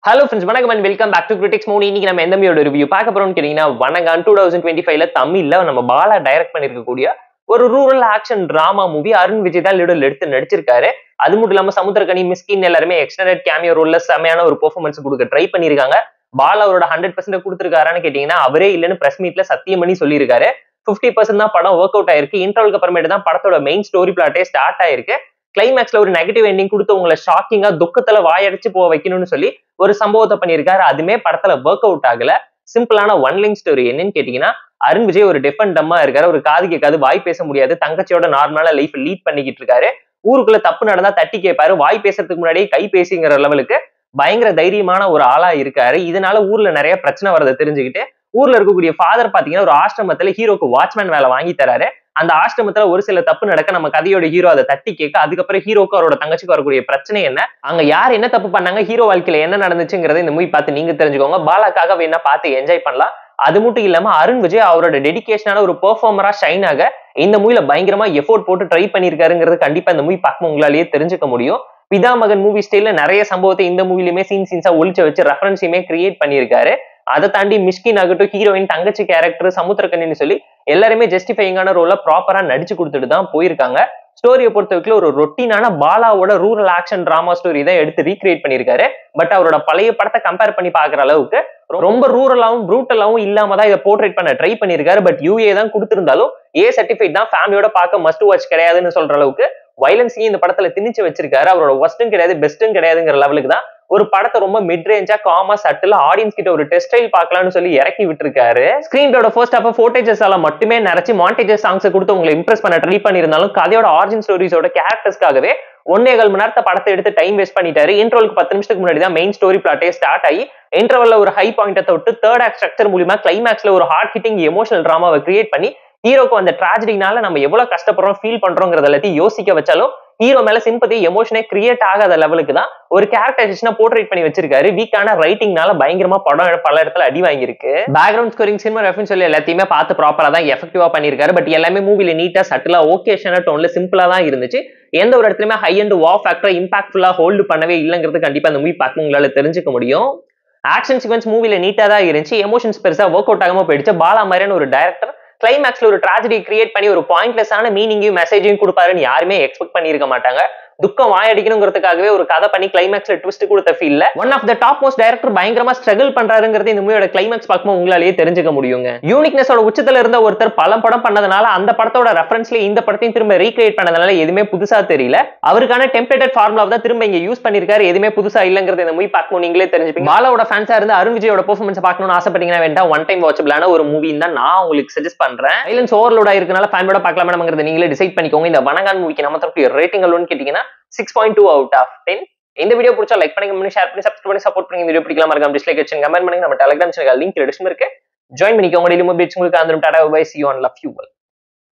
Hello friends, வணக்கம் and welcome back to Critics Mode. இன்னைக்கு நம்ம எந்த மூவியோட ரிவ்யூ பார்க்க போறோம்னு கேட்டீங்கன்னா வணங்கான் 2025ல தமிழ்ல நம்ம பாலா டைரக்ட் பண்ணிருக்கக்கூடிய ஒரு rural action drama movie. Arun Vijay தான் லீடர்ல எடுத்து நடிச்சிருக்காரு. அது மட்டும் இல்லாம சமுத்திரக்கனி, மிஸ்கின் எல்லாருமே எக்ஸ்டெண்டட் கேமியோ ரோல்ல செமையான ஒரு பெர்ஃபார்மன்ஸ் கொடுக்க ட்ரை பண்ணிருக்காங்க. பாலா அவரோட 100% கொடுத்திருக்காரான்னு கேட்டீங்கன்னா அவரே இல்லன்னு பிரஸ் மீட்ல சத்தியம் பண்ணி சொல்லியிருக்காரு. 50% தான் படம் ஒர்க் அவுட் ஆயிருக்கு. இன்டர்வலுக்கு அப்புறமேட்டு தான் படத்தோட மெயின் ஸ்டோரி பிளாட்டே ஸ்டார்ட் ஆயிருக்கு. கிளைமேக்ஸ்ல ஒரு நெகட்டிவ் எண்டிங் கொடுத்து உங்களை ஷாக்கிங்கா துக்கத்துல வாயடிச்சு போக வைக்கணும்னு சொல்லி ஒரு சம்பவத்தை பண்ணியிருக்காரு. அதுமே படத்துல ஒர்க் அவுட் ஆகல. சிம்பிளான ஒன் லைன் ஸ்டோரி என்னன்னு கேட்டீங்கன்னா, அருண் விஜய் ஒரு டெஃப் அண்ட் டம்மா இருக்காரு. ஒரு காது கேட்காது, வாய் பேச முடியாது, தங்கச்சியோட நார்மலா லைஃப் லீட் பண்ணிக்கிட்டு இருக்காரு. ஊருக்குள்ள தப்பு நடந்தா தட்டி கேட்பாரு. வாய் பேசுறதுக்கு முன்னாடியே கை பேசிங்கிற லெவலுக்கு பயங்கர தைரியமான ஒரு ஆளா இருக்காரு. இதனால ஊர்ல நிறைய பிரச்சனை வரதை தெரிஞ்சுக்கிட்டு ஊர்ல இருக்கக்கூடிய ஃபாதர் பாத்தீங்கன்னா ஒரு ஆசிரமத்துல ஹீரோக்கு வாட்ச்மேன் வேலை வாங்கி தராரு. அந்த ஆசிரமத்துல ஒரு சில தப்பு நடக்க நம்ம கதையோட ஹீரோ அதை தட்டி கேட்க, அதுக்கப்புறம் ஹீரோக்கு அவரோட தங்கச்சிக்கு வரக்கூடிய பிரச்சனை என்ன, அங்க யார் என்ன தப்பு பண்ணாங்க, ஹீரோ வாழ்க்கையில என்ன நடந்துச்சுங்கிறத இந்த மூவி பார்த்து நீங்க தெரிஞ்சுக்கோங்க. பாலாக்காக வேணா பார்த்து என்ஜாய் பண்ணலாம். அது மட்டும் இல்லாம அருண் விஜய் அவரோட டெடிகேஷனான ஒரு பெர்ஃபார்மரா ஷைன் ஆக இந்த மூவில பயங்கரமா எஃபோர்ட் போட்டு ட்ரை பண்ணிருக்காருங்கிறது கண்டிப்பா இந்த மூவி பார்க்கும் உங்களாலேயே தெரிஞ்சுக்க முடியும். பிதா மகன் மூவி ஸ்டைல நிறைய சம்பவத்தை இந்த மூவிலுமே சீன்ஸா ஒளிச்சு வச்சு ரெஃபரன்ஸையுமே கிரியேட் பண்ணியிருக்காரு. அதை தாண்டி மிஷ்கின் ஆகட்டும், ஹீரோயின், தங்கச்சி கேரக்டர், சமுத்திரக்கனின்னு சொல்லி எல்லாருமே ஜஸ்டிஃபைங்கான ரோல ப்ராப்பரா நடிச்சு கொடுத்துட்டு தான் போயிருக்காங்க. ஸ்டோரியை பொறுத்த வரைக்கும் ஒரு ரொட்டீனான பாலாவோட ரூரல் ஆக்ஷன் டிராமா ஸ்டோரி தான் எடுத்து ரீக்ரியேட் பண்ணியிருக்காரு. பட் அவரோட பழைய படத்தை கம்பேர் பண்ணி பாக்குற அளவுக்கு ரொம்ப ரூரலாவும் ப்ரூட்டலாவும் இல்லாம தான் இதை போர்ட்ரேட் பண்ண ட்ரை பண்ணியிருக்காரு. பட் யூஏ தான் கொடுத்திருந்தாலும் ஏ சர்டிஃபிகேட் தான், ஃபேமிலியோட பார்க்க மஸ்ட் வாட்ச் கிடையாதுன்னு சொல்ற அளவுக்கு வயலன்ஸையும் இந்த படத்துல திணிச்சு வச்சிருக்காரு. அவரோட ஒஸ்டும் கிடையாது, பெஸ்டும் கிடையாதுங்கிற லெவலுக்கு தான் ஒரு படத்தை ரொம்ப மிட் ரேஞ்சா காமா சட்டில் ஆடியன்ஸ் கிட்ட ஒரு டெஸ்ட் ஸ்டைல் பார்க்கலாம்னு சொல்லி இறக்கி விட்டுருக்காரு. ஸ்கிரீனோட ஃபர்ஸ்ட் ஹாஃப் ஃபோட்டேஜஸால மட்டுமே நிறைச்சு மாண்டேஜஸ் சாங்ஸ் கொடுத்து உங்களை இம்ப்ரெஸ் பண்ண ட்ரை பண்ணியிருந்தாலும் கதையோட ஆரிஜின் ஸ்டோரிஸோட கேரக்டர்ஸ்க்காகவே 1.25 மணி நேரத்தை படத்தை எடுத்து டைம் வேஸ்ட் பண்ணிட்டாரு. இன்ட்ரோலுக்கு 10 நிமிஷத்துக்கு முன்னாடி தான் மெயின் ஸ்டோரி பிளாட்டே ஸ்டார்ட் ஆகி இன்டர்வல்ல ஒரு ஹை பாயிண்ட்டை தொட்டு தேர்ட் ஆக்ட் ஸ்ட்ரக்சர் மூலியமா கிளைமேக்ஸ்ல ஒரு ஹார்ட் ஹிட்டிங் எமோஷனல் டிராமாவை கிரியேட் பண்ணி ஹீரோக்கு அந்த டிராஜடினால நம்ம எவ்வளவு கஷ்டப்படுறோம் ஃபீல் பண்றோங்கிறத எல்லாத்தையும் யோசிக்க வச்சாலும் ஹீரோ மேல சிம்பத்தி எமோஷனே கிரியேட் ஆகாத லெவலுக்கு தான் ஒரு கேரக்டரைசேஷனை போர்ட்ரேட் பண்ணி வச்சிருக்காரு. வீக்கான ரைட்டிங்னால பயங்கரமா படம் பல இடத்துல அடி வாங்கியிருக்கு. பேக்ரவுண்ட் ஸ்கோரிங், சினிமா ரெஃபரன்ஸ் சொல்லி எல்லாத்தையுமே பார்த்து ப்ராப்பரா தான் எஃபெக்டிவா பண்ணிருக்காரு. பட் எல்லாமே மூவில நீட்டா சட்டிலா ஓகேஷனா டோன்ல சிம்பிளா தான் இருந்துச்சு. எந்த ஒரு இடத்துலயுமே ஹை அண்ட் வா ஃபேக்டரை இம்பாக்ட்ஃபுல்லா ஹோல்டு பண்ணவே இல்லைங்கிறது கண்டிப்பா அந்த மூவி பார்க்க உங்களால தெரிஞ்சுக்க முடியும். ஆக்ஷன் சீக்வன்ஸ் மூவில நீட்டா தான் இருந்துச்சு. எமோஷன்ஸ் பெருசா ஒர்க் அவுட் ஆகாம போயிடுச்சு. பாலா மாதிரியான ஒரு டைரக்டர் கிளைமேக்ஸ்ல ஒரு டிராஜடி கிரியேட் பண்ணி ஒரு பாயிண்ட்லெஸ்ஸான மீனிங்கையும் மெசேஜையும் கொடுப்பாருன்னு யாருமே எக்ஸ்பெக்ட் பண்ணிருக்க மாட்டாங்க. துக்கம் வாயடிக்கணுங்கிறதுக்காகவே ஒரு கதை பண்ணி கிளைமேக்ஸ்ல ட்விஸ்ட் கொடுத்த ஃபீல்ல one of the top most director பயங்கரமா ஸ்ட்ரகிள் பண்றாருங்கிறது இந்த மூவியோட கிளைமேக்ஸ் பார்க்கும்போது உங்களாலேயே தெரிஞ்சுக்க முடியுங்க. யூனிக்னஸோட உச்சத்துல இருந்த ஒருத்தர் பல படம் பண்ணதுனால அந்த படத்தோட ரெஃபரன்ஸ்ல இந்த படத்தையும் திரும்ப ரீக்ரியேட் பண்ணதுனால எதுவுமே புதுசா தெரியல. அவருக்கான டெம்ப்ளேட்டட் ஃபார்முலாவை தான் திரும்ப இங்க யூஸ் பண்ணிருக்காரு. எதுவுமே புதுசா இல்லங்கிறது இந்த மூவி பார்க்கும்போது நீங்களே தெரிஞ்சுப்பீங்க. பாலாவோட ஃபேன்ஸா இருந்து அருண் விஜயோட பெர்ஃபார்மன்ஸ் பார்க்கணும்னு ஆசைப்பட்டீங்கன்னா வேண்டாம், ஒன் டைம் வாட்சபிளான ஒரு மூவின்னு தான் நான் உங்களுக்கு சஜஸ்ட் பண்றேன். சைலன்ஸ் ஓவர்லோடா இருக்கனால ஃபேமிலியோட பார்க்கலாமாங்கிறத நீங்களே டிசைட் பண்ணிக்கோங்க. இந்த வணங்கான் மூவிக்கு நம்ம தரக்கூடிய ரேட்டிங் எவ்வளவுன்னு கேட்டீங்கன்னா 6.2 out of 10. இந்த வீடியோ பிடிச்சா லைக் பண்ணுங்க, ஷேர் பண்ணி சப்ஸ்கிரைப் பண்ணி சப்போர்ட் பண்ணுங்க. இந்த வீடியோ பிடிக்கலாம் மறக்காம டிஸ்லைக் வச்சு கமெண்ட் பண்ணுங்க. நம்ம டெலிகிராம் சேனல் லிங்க் டிஸ்கிரிப்ஷன்ல இருக்கு, ஜாயின் பண்ணிக்கோங்க. டெய்லி அப்டேட்ஸ் உங்களுக்கு அந்த tata bye, see you and love you all.